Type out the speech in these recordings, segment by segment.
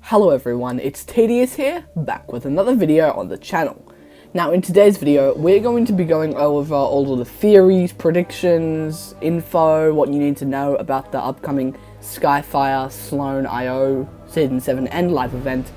Hello everyone, it's Tedious here, back with another video on the channel. Now in today's video, we're going to be going over all of the theories, predictions, info, what you need to know about the upcoming Skyfire Sloan IO Season 7 and live event.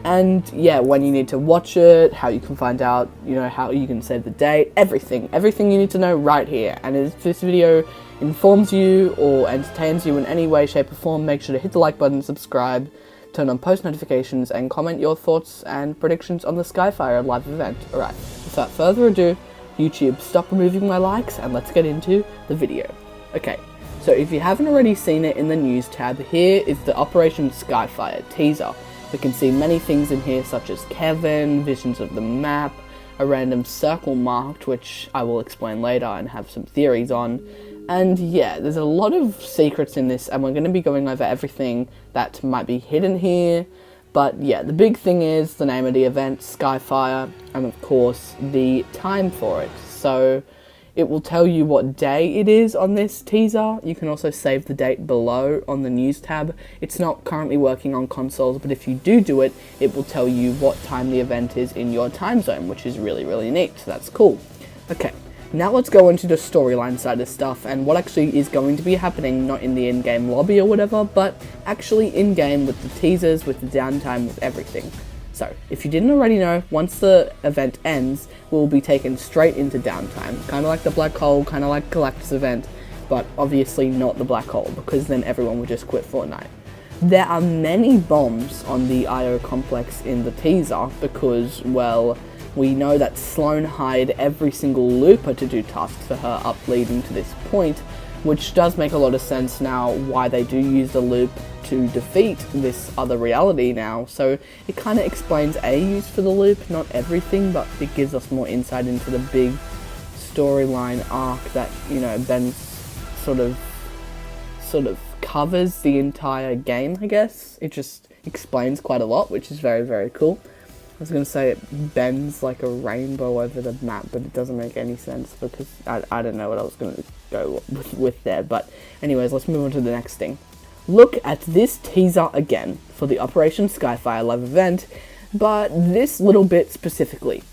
And yeah, when you need to watch it, how you can find out, how you can save the date, everything you need to know right here. And if this video informs you or entertains you in any way, shape or form, make sure to hit the like button, subscribe, turn on post notifications, and comment your thoughts and predictions on the Skyfire live event. Alright, without further ado, YouTube, stop removing my likes and let's get into the video. Okay, so if you haven't already seen it in the news tab, here is the Operation Skyfire teaser. We can see many things in here such as Kevin, visions of the map, a random circle marked, which I will explain later and have some theories on. And yeah, there's a lot of secrets in this, and we're going to be going over everything that might be hidden here. But yeah, the big thing is the name of the event, Skyfire, and of course the time for it. So it will tell you what day it is on this teaser. You can also save the date below on the news tab. It's not currently working on consoles, but if you do it, it will tell you what time the event is in your time zone, which is really neat, so that's cool. Okay. Now let's go into the storyline side of stuff and what actually is going to be happening, not in the in-game lobby or whatever, but actually in-game with the teasers, with the downtime, with everything. So, if you didn't already know, once the event ends, we'll be taken straight into downtime. Kind of like the Black Hole, kind of like Galactus event, but obviously not the Black Hole, because then everyone would just quit Fortnite. There are many bombs on the IO complex in the teaser, because, well, we know that Sloan hired every single looper to do tasks for her up leading to this point, which does make a lot of sense now why they do use the loop to defeat this other reality now. So it kind of explains a use for the loop, not everything, but it gives us more insight into the big storyline arc that, Ben sort of covers the entire game, I guess. It just explains quite a lot, which is very cool. I was going to say it bends like a rainbow over the map, but it doesn't make any sense because I don't know what I was going to go with there. But anyways, let's move on to the next thing. Look at this teaser again for the Operation Skyfire live event, but this little bit specifically.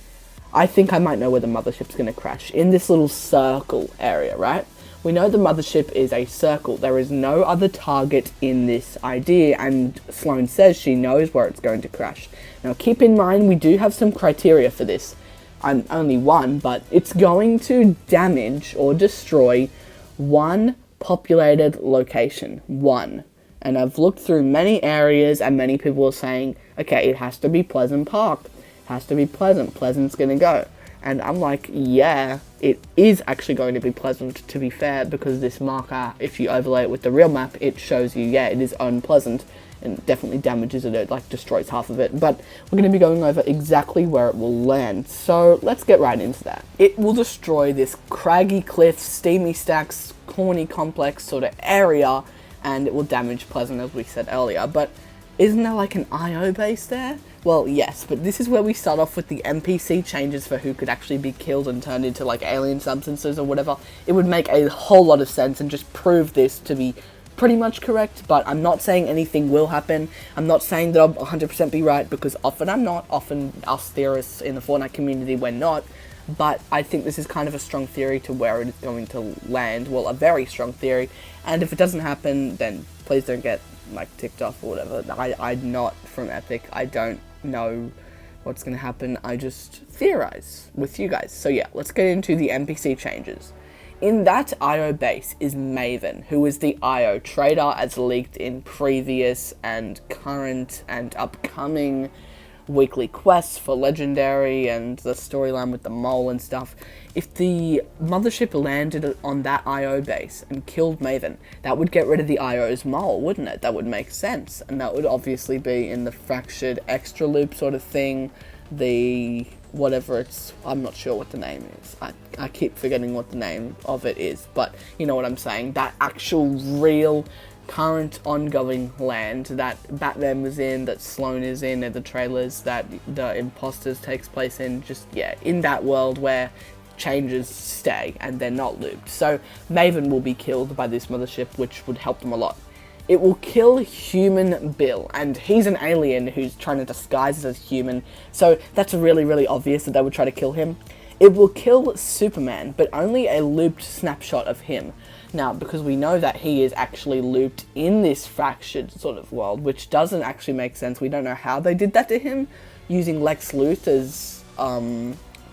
I think I might know where the mothership's going to crash, in this little circle area, right? We know the mothership is a circle. There is no other target in this idea, and Sloan says she knows where it's going to crash. Now keep in mind, we do have some criteria for this. I'm only one, but it's going to damage or destroy one populated location. One. And I've looked through many areas, and many people are saying, okay, it has to be Pleasant Park. It has to be Pleasant. Pleasant's gonna go. And I'm like, yeah, it is actually going to be Pleasant, to be fair, because this marker, if you overlay it with the real map, it shows you, yeah, it is Pleasant, and definitely damages it, like destroys half of it. But we're going to be going over exactly where it will land, so let's get right into that. It will destroy this craggy cliff, steamy stacks, corny complex sort of area, and it will damage Pleasant, as we said earlier. But isn't there like an IO base there? Well, yes, but this is where we start off with the NPC changes for who could actually be killed and turned into like alien substances or whatever. It would make a whole lot of sense and just prove this to be pretty much correct, but I'm not saying anything will happen. I'm not saying that I'll 100% be right, because often I'm not. Often us theorists in the Fortnite community, we're not. But I think this is kind of a strong theory to where it is going to land. Well, a very strong theory. And if it doesn't happen, then please don't get like ticked off or whatever. I'm not from Epic. I don't know what's going to happen. I just theorize with you guys. So yeah, let's get into the NPC changes. In that IO base is Maven, who is the IO trader as leaked in previous and current and upcoming weekly quests for Legendary and the storyline with the mole and stuff. If the mothership landed on that IO base and killed Maven, that would get rid of the IO's mole, wouldn't it? That would make sense, and that would obviously be in the fractured extra loop sort of thing, the whatever it's, I'm not sure what the name is. I keep forgetting what the name of it is, but you know what I'm saying, that actual real current ongoing land that Batman was in, that Sloan is in, and the trailers that the Imposters takes place in, just, yeah, in that world where changes stay and they're not looped. So Maven will be killed by this mothership, which would help them a lot. It will kill human Bill, and he's an alien who's trying to disguise as human, so that's really obvious that they would try to kill him. It will kill Superman, but only a looped snapshot of him. Now, because we know that he is actually looped in this fractured sort of world, which doesn't actually make sense. We don't know how they did that to him. Using Lex Luthor's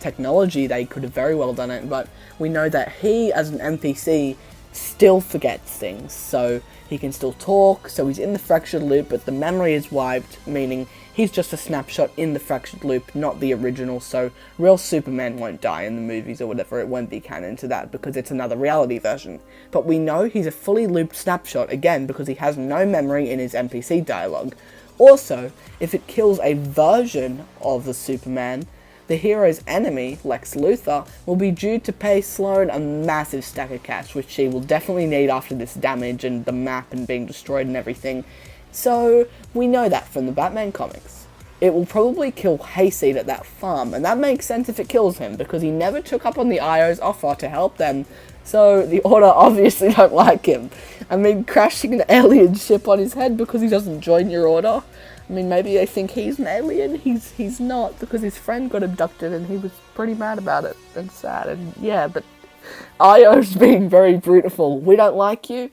technology, they could have very well done it, but we know that he, as an NPC, still forgets things, so he can still talk, so he's in the fractured loop, but the memory is wiped, meaning he's just a snapshot in the fractured loop, not the original, so real Superman won't die in the movies or whatever. It won't be canon to that, because it's another reality version. But we know he's a fully looped snapshot, again, because he has no memory in his NPC dialogue. Also, if it kills a version of the Superman, the hero's enemy, Lex Luthor, will be due to pay Sloane a massive stack of cash, which she will definitely need after this damage and the map and being destroyed and everything. So, we know that from the Batman comics. It will probably kill Hayseed at that farm, and that makes sense if it kills him, because he never took up on the IO's offer to help them, so the Order obviously don't like him. I mean, crashing an alien ship on his head because he doesn't join your Order? I mean, maybe they think he's an alien. He's not, because his friend got abducted and he was pretty mad about it and sad. And yeah, but IO's being very brutal. We don't like you.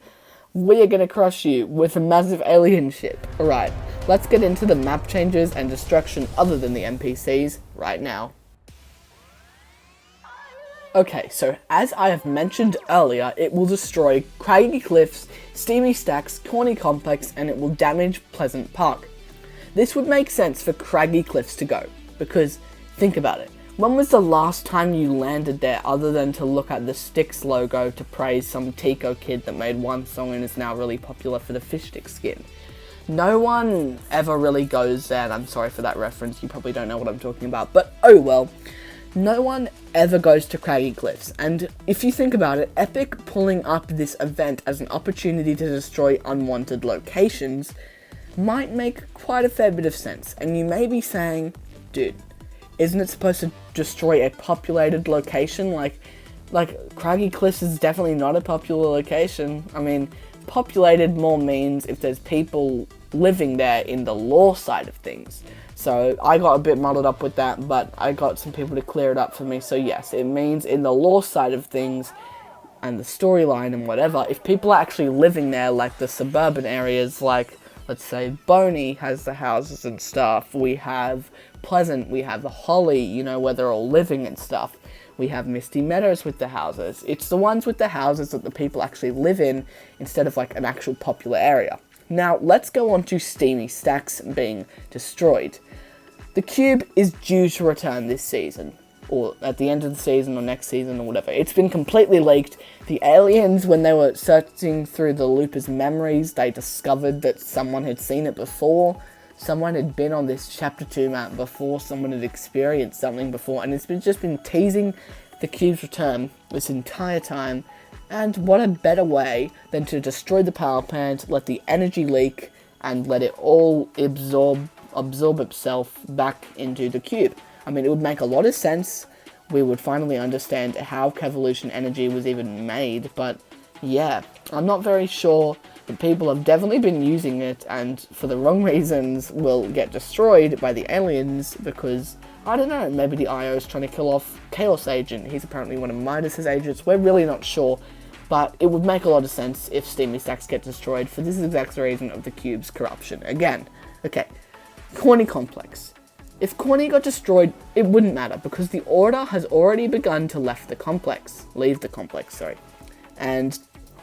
We are going to crush you with a massive alien ship. Alright, let's get into the map changes and destruction other than the NPCs right now. Okay, so as I have mentioned earlier, it will destroy Craggy Cliffs, Steamy Stacks, Corny Complex, and it will damage Pleasant Park. This would make sense for Craggy Cliffs to go, because think about it. When was the last time you landed there other than to look at the Styx logo to praise some Tico kid that made one song and is now really popular for the fish stick skin? No one ever really goes there, and I'm sorry for that reference, you probably don't know what I'm talking about, but oh well. No one ever goes to Craggy Cliffs, and if you think about it, Epic pulling up this event as an opportunity to destroy unwanted locations might make quite a fair bit of sense. And you may be saying, dude, isn't it supposed to destroy a populated location? Like Craggy Cliffs is definitely not a popular location. I mean, populated more means if there's people living there in the lore side of things. So I got a bit muddled up with that, but I got some people to clear it up for me. So yes, it means in the lore side of things and the storyline and whatever, if people are actually living there, like the suburban areas, like let's say Boney has the houses and stuff, we have Pleasant, we have the Holly, you know, where they're all living and stuff. We have Misty Meadows with the houses. It's the ones with the houses that the people actually live in instead of like an actual popular area. Now, let's go on to Steamy Stacks being destroyed. The cube is due to return this season, or at the end of the season, or next season, or whatever. It's been completely leaked. The aliens, when they were searching through the Looper's memories, they discovered that someone had seen it before. Someone had been on this Chapter 2 map before, someone had experienced something before, and it's just been teasing the cube's return this entire time. And what a better way than to destroy the power plant, let the energy leak, and let it all absorb itself back into the cube. I mean, it would make a lot of sense. We would finally understand how Kevolution energy was even made, but yeah, I'm not very sure. But people have definitely been using it, and for the wrong reasons will get destroyed by the aliens, because, I don't know, maybe the IO is trying to kill off Chaos Agent. He's apparently one of Midas's agents. We're really not sure, but it would make a lot of sense if Steamy Stacks get destroyed for this exact reason of the cube's corruption. Again, okay, Corny Complex. If Corny got destroyed, it wouldn't matter, because the Order has already begun to leave the complex, and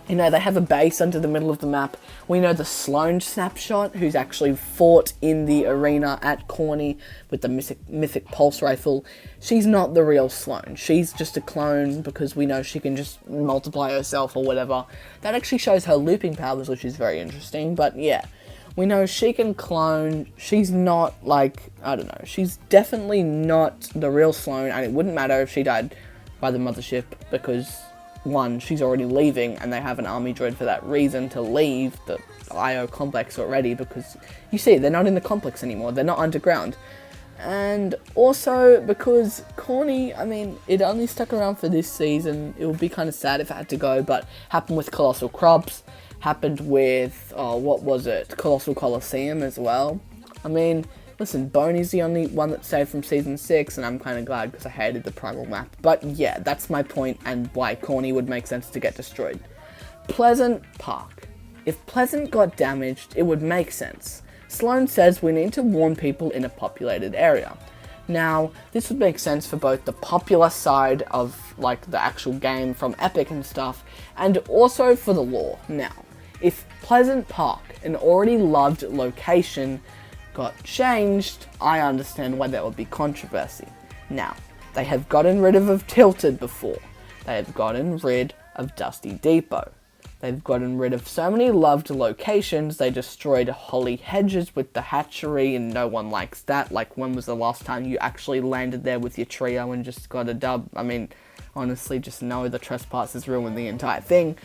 you know, they have a base under the middle of the map. We know the Sloane snapshot, who's actually fought in the arena at Corny with the mythic pulse rifle. She's not the real Sloane. She's just a clone, because we know she can just multiply herself or whatever. That actually shows her looping powers, which is very interesting, but yeah. We know she can clone. She's not, like, I don't know. She's definitely not the real Sloane, and it wouldn't matter if she died by the mothership, because one, she's already leaving, and they have an army droid for that reason to leave the IO complex already, because, you see, they're not in the complex anymore, they're not underground. And also, because Corny, I mean, it only stuck around for this season. It would be kind of sad if it had to go, but happened with Colossal Crops, happened with, what was it, Colossal Coliseum as well. I mean, listen, Boney's the only one that stayed from Season 6, and I'm kind of glad because I hated the Primal map. But yeah, that's my point and why Corny would make sense to get destroyed. Pleasant Park. If Pleasant got damaged, it would make sense. Sloan says we need to warn people in a populated area. Now, this would make sense for both the popular side of, like, the actual game from Epic and stuff, and also for the lore. Now, if Pleasant Park, an already loved location, got changed, I understand why there would be controversy. Now, they have gotten rid of Tilted before. They have gotten rid of Dusty Depot. They've gotten rid of so many loved locations. They destroyed Holly Hedges with the hatchery, and no one likes that. Like, when was the last time you actually landed there with your trio and just got a dub? I mean, honestly, just know the trespassers ruined the entire thing.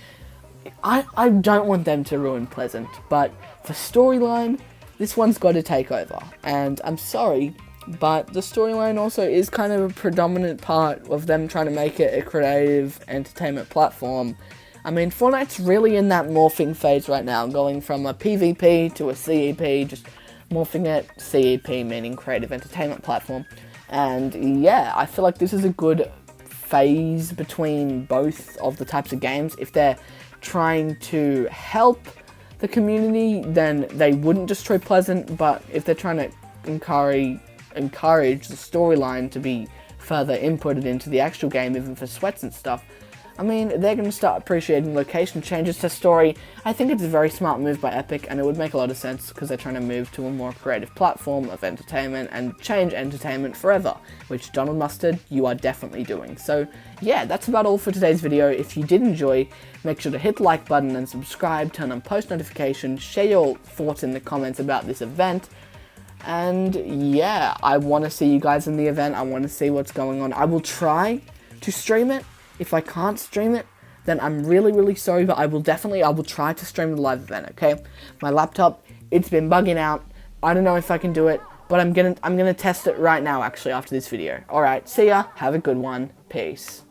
I don't want them to ruin Pleasant, but for storyline, this one's got to take over. And I'm sorry, but the storyline also is kind of a predominant part of them trying to make it a creative entertainment platform. I mean, Fortnite's really in that morphing phase right now, going from a PvP to a CEP, just morphing it, CEP meaning creative entertainment platform. And yeah, I feel like this is a good phase between both of the types of games. If they're trying to help the community, then they wouldn't destroy Pleasant, but if they're trying to encourage the storyline to be further inputted into the actual game, even for sweats and stuff, I mean, they're going to start appreciating location changes to story. I think it's a very smart move by Epic, and it would make a lot of sense because they're trying to move to a more creative platform of entertainment and change entertainment forever, which Donald Mustard, you are definitely doing. So yeah, that's about all for today's video. If you did enjoy, make sure to hit the like button and subscribe, turn on post notifications, share your thoughts in the comments about this event. And yeah, I want to see you guys in the event. I want to see what's going on. I will try to stream it. If I can't stream it, then I'm really, really sorry, but I will try to stream the live event, okay? My laptop, it's been bugging out. I don't know if I can do it, but I'm gonna test it right now, actually, after this video. Alright, see ya, have a good one, peace.